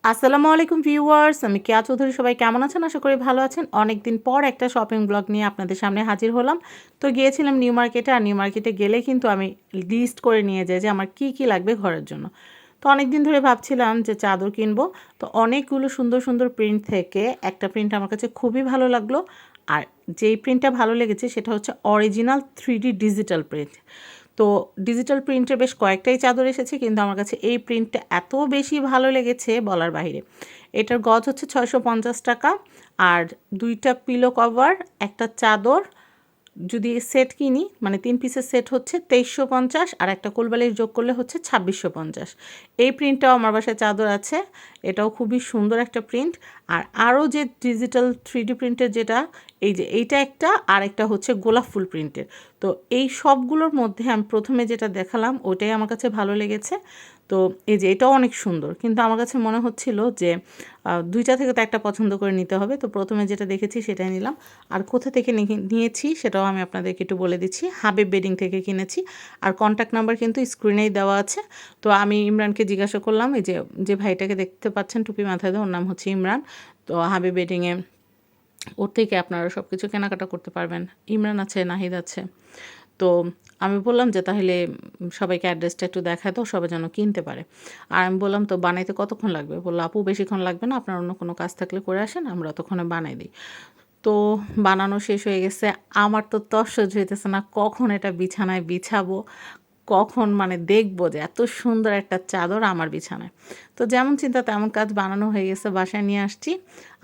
আসসালামু আলাইকুম ভিউয়ার্স, আমি কেয়া চৌধুরী। সবাই কেমন আছেন? আশা করি ভালো আছেন। অনেকদিন পর একটা শপিং ব্লগ নিয়ে আপনাদের সামনে হাজির হলাম। তো গিয়েছিলাম নিউ মার্কেটে, আর নিউ মার্কেটে গেলে কিন্তু আমি লিস্ট করে নিয়ে যাই যে আমার কি কি লাগবে ঘরের জন্য। তো অনেকদিন ধরে ভাবছিলাম যে চাদর কিনবো। তো অনেকগুলো সুন্দর সুন্দর প্রিন্ট থেকে একটা প্রিন্ট আমার কাছে খুবই ভালো লাগলো। আর যেই প্রিন্টটা ভালো লেগেছে সেটা হচ্ছে অরিজিনাল 3D ডিজিটাল প্রিন্ট। তো ডিজিটাল প্রিন্টের বেশ কয়েকটাই চাদর এসেছে, কিন্তু আমার কাছে এই প্রিন্টটা এত বেশি ভালো লেগেছে বলার বাইরে। এটার গজ হচ্ছে 650 টাকা, আর 2টা পিলো কভার, একটা চাদর যদি সেট কিনি, মানে 3 পিসের সেট হচ্ছে 2350, আর একটা কোলবালিশ যোগ করলে হচ্ছে 2650। এই প্রিন্টটাও আমার বাসায় চাদর আছে, এটাও খুবই সুন্দর একটা প্রিন্ট। আর আরও যে ডিজিটাল 3D প্রিন্টের যেটা, এই যে এইটা একটা, আর একটা হচ্ছে গোলাপ ফুল প্রিন্টের। তো এই সবগুলোর মধ্যে আমি প্রথমে যেটা দেখালাম ওটাই আমার কাছে ভালো লেগেছে। তো এই যে এটাও অনেক সুন্দর, কিন্তু আমার কাছে মনে হচ্ছিল যে 2টা থেকে তো একটা পছন্দ করে নিতে হবে। তো প্রথমে যেটা দেখেছি সেটাই নিলাম। আর কোথা থেকে নিয়েছি সেটাও আমি আপনাদেরকে একটু বলে দিচ্ছি। হাবিব বেডিং থেকে কিনেছি, আর কন্ট্যাক্ট নাম্বার কিন্তু স্ক্রিনেই দেওয়া আছে। তো আমি ইমরানকে জিজ্ঞাসা করলাম, এই যে যে ভাইটাকে দেখতে পাচ্ছেন টুপি মাথায় দিয়ে, ওর নাম হচ্ছে ইমরান। তো হাবিব বেডিংয়ে ওর থেকে আপনারা সব কিছু কেনাকাটা করতে পারবেন। ইমরান আছে, নাহিদ আছে। তো আমি বললাম যে তাহলে সবাইকে অ্যাড্রেসটা একটু দেখায় দাও, সবাই যেন কিনতে পারে। আর আমি বললাম, তো বানাইতে কতক্ষণ লাগবে? বললো, আপু বেশিক্ষণ লাগবে না, আপনার অন্য কোনো কাজ থাকলে করে আসেন, আমরা ততক্ষণে বানাই দিই। তো বানানো শেষ হয়ে গেছে। আমার তো সহ্য হইতেছে না কখন এটা বিছানায় বিছাবো, কখন মানে দেখবো যে এত সুন্দর একটা চাদর আমার বিছানায়। তো যেমন চিন্তা তেমন কাজ, বানানো হয়ে গেছে, বাসায় নিয়ে আসছি।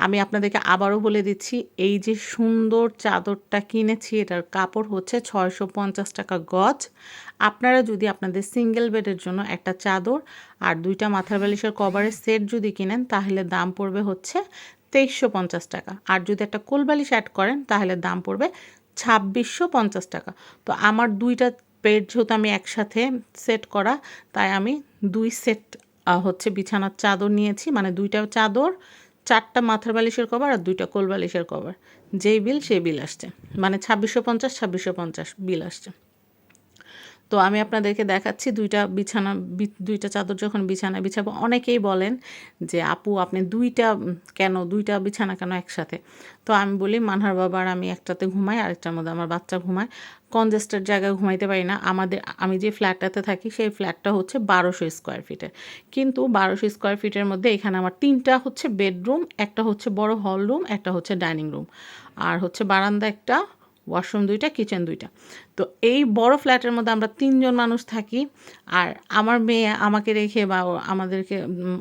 আমি আপনাদেরকে আবারও বলে দিচ্ছি, এই যে সুন্দর চাদরটা কিনেছি, এটার কাপড় হচ্ছে 650 টাকা গজ। আপনারা যদি আপনাদের সিঙ্গেল বেডের জন্য একটা চাদর আর 2টা মাথার বালিশের কভারের সেট যদি কিনেন, তাহলে দাম পড়বে হচ্ছে 2350 টাকা। আর যদি একটা কোল বালিশ অ্যাড করেন তাহলে দাম পড়বে 2650 টাকা। তো আমার 2টা বেড যেহেতু আমি একসাথে সেট করা, তাই আমি 2 সেট হচ্ছে বিছানার চাদর নিয়েছি, মানে 2টা চাদর, 4টা মাথার বালিশের কভার আর 2টা কোল বালিশের কভার। যেই বিল সেই বিল আসছে, মানে 2650 2650 বিল আসছে। তো আমি আপনাদেরকে দেখাচ্ছি 2টা চাদর যখন বিছানায় বিছাবো। অনেকেই বলেন যে আপু আপনি 2টা বিছানা কেন একসাথে? তো আমি বলি, মানহার বাবা আর আমি একটাতে ঘুমাই, আরেকটার মধ্যে আমার বাচ্চা ঘুমায়। কনজেস্টেড জায়গায় ঘুমাইতে পারি না। আমি যে ফ্ল্যাটটাতে থাকি সেই ফ্ল্যাটটা হচ্ছে 1200 স্কোয়ার ফিটের। কিন্তু 1200 স্কোয়ার ফিটের মধ্যে এখানে আমার 3টা হচ্ছে বেডরুম, একটা হচ্ছে বড় হল রুম, একটা হচ্ছে ডাইনিং রুম, আর হচ্ছে বারান্দা একটা, ওয়াশরুম 2টা, কিচেন 2টা। তো এই বড় ফ্ল্যাটের মধ্যে আমরা 3 জন মানুষ থাকি। আর আমার মেয়ে আমাকে রেখে বা আমাদেরকে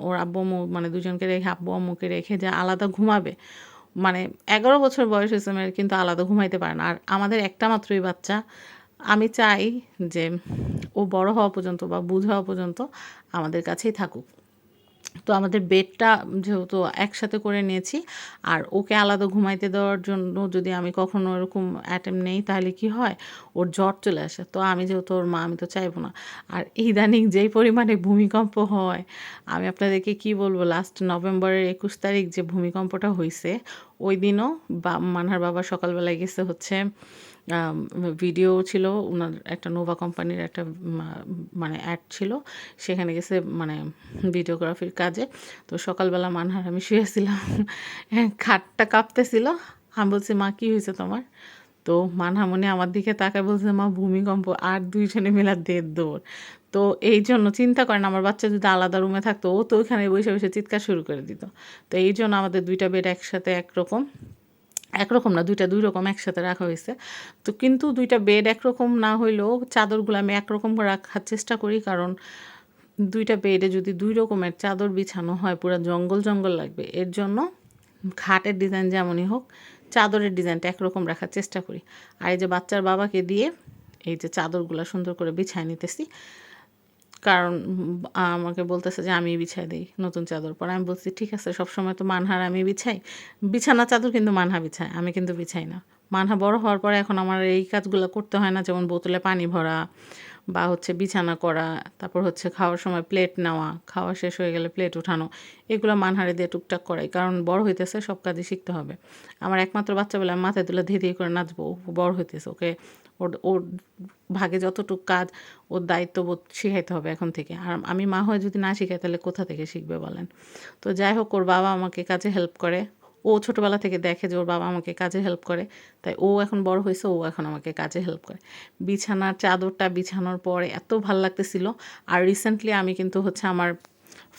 ওর আব্বু আম্মু, মানে দুজনকে রেখে, আব্বু আম্মুকে রেখে যে আলাদা ঘুমাবে, মানে 11 বছর বয়স হয়েছে মেয়ের, কিন্তু আলাদা ঘুমাইতে পারে না। আর আমাদের একটা মাত্রই বাচ্চা। আমি চাই যে ও বড় হওয়া পর্যন্ত বা বুঝ হওয়া পর্যন্ত আমাদের কাছেই থাকুক। তো আমাদের বেডটা যেহেতু একসাথে করে নিয়েছি, আর ওকে আলাদা ঘুমাইতে দেওয়ার জন্য যদি আমি কখনো এরকম অ্যাটেম্প্ট নেই, তাহলে কি হয়, ওর জ্বর চলে আসে। তো আমি যেহেতু ওর মা, আমি তো চাইবো না। আর ইদানিং যেই পরিমাণে ভূমিকম্প হয়, আমি আপনাদেরকে কি বলবো, লাস্ট নভেম্বরের 21 তারিখ যে ভূমিকম্পটা হইছে, ওই দিনও মানহার বাবা সকালবেলায় গেছে হচ্ছে, ভিডিও ছিল উনার, একটা নোভা কোম্পানির একটা মানে অ্যাড ছিল, সেখানে গেছে মানে ভিডিওগ্রাফির কাজে। তো সকালবেলা মানহার আমি শুয়েছিলাম, খাটটা কাঁপতেছিল। আমি বলছি, মা কী হয়েছে তোমার? তো মানহামণি আমার দিকে তাকায় বলছে, মা ভূমিকম্প। আর দুইজনে মিলে দেড় দৌড়। তো এই জন্য চিন্তা করেন, আমার বাচ্চা যদি আলাদা রুমে থাকতো, ও তো ওইখানে বসে বসে চিৎকার শুরু করে দিত। তো এই জন্য আমাদের 2টা বেড একসাথে একরকম না, 2টা 2 রকম একসাথে রাখা হয়েছে। তো কিন্তু 2টা বেড একরকম না হইলেও চাদরগুলো আমি একরকম করে রাখার চেষ্টা করি, কারণ 2টা বেডে যদি 2 রকমের চাদর বিছানো হয় পুরা জঙ্গল জঙ্গল লাগবে। এর জন্য খাটের ডিজাইন যেমনই হোক, চাদরের ডিজাইনটা একরকম রাখার চেষ্টা করি। আর এই যে বাচ্চার বাবাকে দিয়ে এই যে চাদরগুলো সুন্দর করে বিছায় নিতেছি, কারণ আমাকে বলতেছে যে আমি বিছাই দেই নতুন চাদর পর। আমি বলছি, ঠিক আছে, সবসময় তো মানহার আমি বিছাই, বিছানা চাদর কিন্তু মানহা বিছায়, আমি কিন্তু বিছাই না। মানহা বড় হওয়ার পরে এখন আমার এই কাজগুলো করতে হয় না, যেমন বোতলে পানি ভরা বা হচ্ছে বিছানা করা, তারপর হচ্ছে খাওয়ার সময় প্লেট নেওয়া, খাওয়া শেষ হয়ে গেলে প্লেট উঠানো, এগুলো মানহারে দিয়ে টুকটাক করাই, কারণ বড় হইতেছে, সব কাজই শিখতে হবে। আমার একমাত্র বাচ্চা বলে আমি মাথায় তুলে ধীরে ধীরে করে নাচবো, ও বড় হইতেছে, ওকে ওর ভাগে যতটুকু কাজ ওর দায়িত্ববোধ শিখাইতে হবে এখন থেকে। আর আমি মা হয়ে যদি না শিখাই তাহলে কোথা থেকে শিখবে বলেন? তো যাই হোক, ওর বাবা আমাকে কাজে হেল্প করে। ও ছোটোবেলা থেকে দেখে যে ওর বাবা আমাকে কাজে হেল্প করে, তাই ও এখন বড় হয়েছে, ও এখন আমাকে কাজে হেল্প করে। বিছানার চাদরটা বিছানোর পরে এত ভাল লাগতেছিল। আর রিসেন্টলি আমি কিন্তু হচ্ছে আমার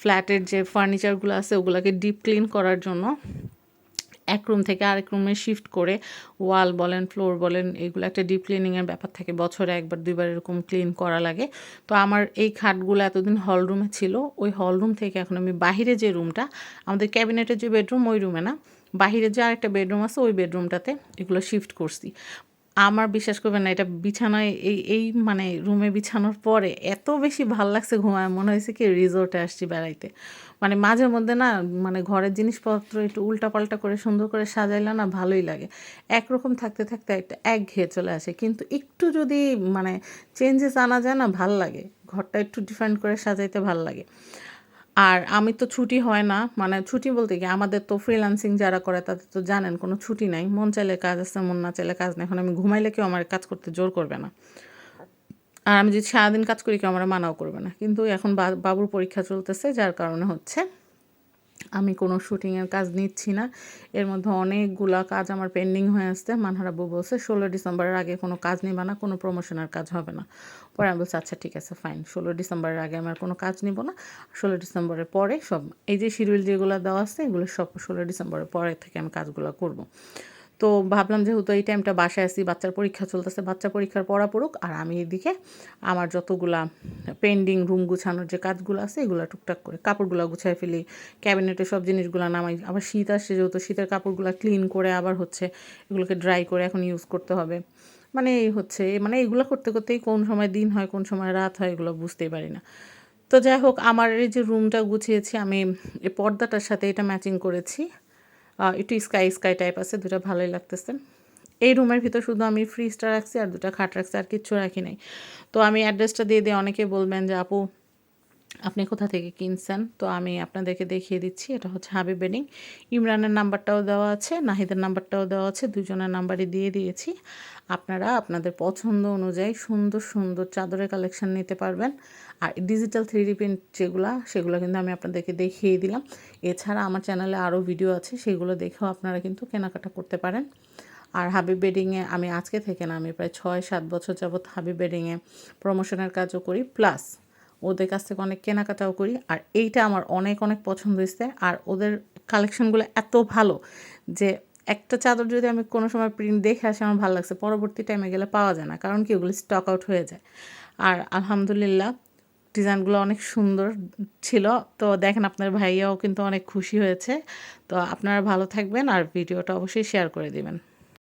ফ্ল্যাটের যে ফার্নিচারগুলো আছে ওগুলোকে ডিপ ক্লিন করার জন্য এক রুম থেকে আরেক রুমে শিফট করে ওয়াল বলেন, ফ্লোর বলেন, এগুলো একটা ডিপ ক্লিনিংয়ের ব্যাপার থাকে। বছরে ১ বার ২ বার এরকম ক্লিন করা লাগে। তো আমার এই খাটগুলো এতদিন হল রুমে ছিল। ওই হল রুম থেকে এখন আমি বাহিরে যে রুমটা, আমাদের ক্যাবিনেটের যে বেডরুম ওই রুমে না, বাহিরে যে আরেকটা বেডরুম আছে ওই বেডরুমটাতে এগুলো শিফট করছি। আমার বিশ্বাস করবেন না, এটা বিছানায় এই মানে রুমে বিছানোর পরে এত বেশি ভাল লাগছে ঘুমায়, মনে হয়েছে কি রিসোর্টে আসছি বেড়াইতে। মানে মাঝে মধ্যে না, মানে ঘরের জিনিসপত্র একটু উল্টাপাল্টা করে সুন্দর করে সাজাইলে না ভালোই লাগে। একরকম থাকতে থাকতে একটা একঘেয়ে চলে আসে, কিন্তু একটু যদি মানে চেঞ্জেস আনা যায় না ভাল লাগে, ঘরটা একটু ডিফারেন্ট করে সাজাইতে ভাল লাগে। আর আমি তো ছুটি হয় না, মানে ছুটি বলতে কি, আমাদের তো ফ্রিল্যান্সিং যারা করে তাদের তো জানেন কোনো ছুটি নাই। মন চাইলে কাজ আছে, মন না চাইলে কাজ নেই। এখন আমি ঘুমাইলে কেউ আমার কাজ করতে জোর করবে না। আর আমি যদি সারাদিন কাজ করি কেউ আমার মানাও করবে না। কিন্তু এখন বাবুর পরীক্ষা চলতেছে, যার কারণে হচ্ছে আমি কোনো শুটিংয়ের কাজ নিচ্ছি না। এর মধ্যে অনেকগুলা কাজ আমার পেন্ডিং হয়ে আসছে। মানহার আব্বু বলছে ১৬ ডিসেম্বরের আগে কোনো কাজ নিবা না, কোনো প্রমোশনের কাজ হবে না। পরে আমি বলছি আচ্ছা ঠিক আছে ফাইন, ১৬ ডিসেম্বরের আগে আমি আর কোনো কাজ নিব না। ১৬ ডিসেম্বরের পরে সব এই যে শিডিউল যেগুলো দেওয়া আছে এগুলো সব ১৬ ডিসেম্বরের পরে থেকে আমি কাজগুলো করব। তো ভাবলাম যেহেতু এই টাইমটা বাসায় আসি, বাচ্চার পরীক্ষা চলতেছে, বাচ্চা পরীক্ষার পড়া পড়ুক, আর আমি এদিকে আমার যতগুলা পেন্ডিং রুম গুছানোর যে কাজগুলো আছে এগুলো টুকটাক করে কাপড়গুলো গুছাই ফেলি, ক্যাবিনেটে সব জিনিসগুলো নামাই। আবার শীত আসছে যেহেতু, শীতের কাপড়গুলো ক্লিন করে আবার হচ্ছে এগুলোকে ড্রাই করে এখন ইউজ করতে হবে। মানে এই হচ্ছে, মানে এইগুলো করতে করতেই কোন সময় দিন হয় কোন সময় রাত হয় এগুলো বুঝতেই পারি না। তো যাই হোক, আমার এই যে রুমটা গুছিয়েছি আমি এই পর্দাটার সাথে এটা ম্যাচিং করেছি। একটু স্কাই স্কাই টাইপ আছে, দুটা ভালোই লাগতেছে। এই রুমের ভিতর শুধু আমি ফ্রিজটা রাখছি আর দুটা খাট রাখছি, আর কিচ্ছু রাখি নাই। তো আমি অ্যাড্রেসটা দিয়ে দিয়ে অনেকে বলবেন যে আপু আপনি কোথা থেকে কিনছেন, তো আমি আপনাদেরকে দেখিয়ে দিচ্ছি। এটা হচ্ছে হাবিব বেডিং। ইমরানের নাম্বারটাও দেওয়া আছে, নাহিদের নাম্বারটাও দেওয়া আছে, দুজনের নাম্বারই দিয়ে দিয়েছি। আপনারা আপনাদের পছন্দ অনুযায়ী সুন্দর সুন্দর চাদরের কালেকশন নিতে পারবেন। আর ডিজিটাল 3D প্রিন্ট সেগুলো কিন্তু আমি আপনাদেরকে দেখিয়ে দিলাম। এছাড়া আমার চ্যানেলে আরও ভিডিও আছে, সেগুলো দেখেও আপনারা কিন্তু কেনাকাটা করতে পারেন। আর হাবিব বেডিংয়ে আমি আজকে থেকে না, আমি প্রায় ৬-৭ বছর যাবৎ হাবিব বেডিংয়ে প্রমোশনের কাজও করি, প্লাস ওদের কাছ থেকে অনেক কেনাকাটাও করি। আর এইটা আমার অনেক অনেক পছন্দ হয়েছে। আর ওদের কালেকশনগুলো এত ভালো যে একটা চাদর যদি আমি কোনো সময় প্রিন্ট দেখে আসি আমার ভালো লাগছে, পরবর্তী টাইমে গেলে পাওয়া যায় না, কারণ কি ওগুলো স্টক আউট হয়ে যায়। আর আলহামদুলিল্লাহ ডিজাইনগুলো অনেক সুন্দর ছিল। তো দেখেন আপনার ভাইয়াও কিন্তু অনেক খুশি হয়েছে। তো আপনারা ভালো থাকবেন আর ভিডিওটা অবশ্যই শেয়ার করে দিবেন।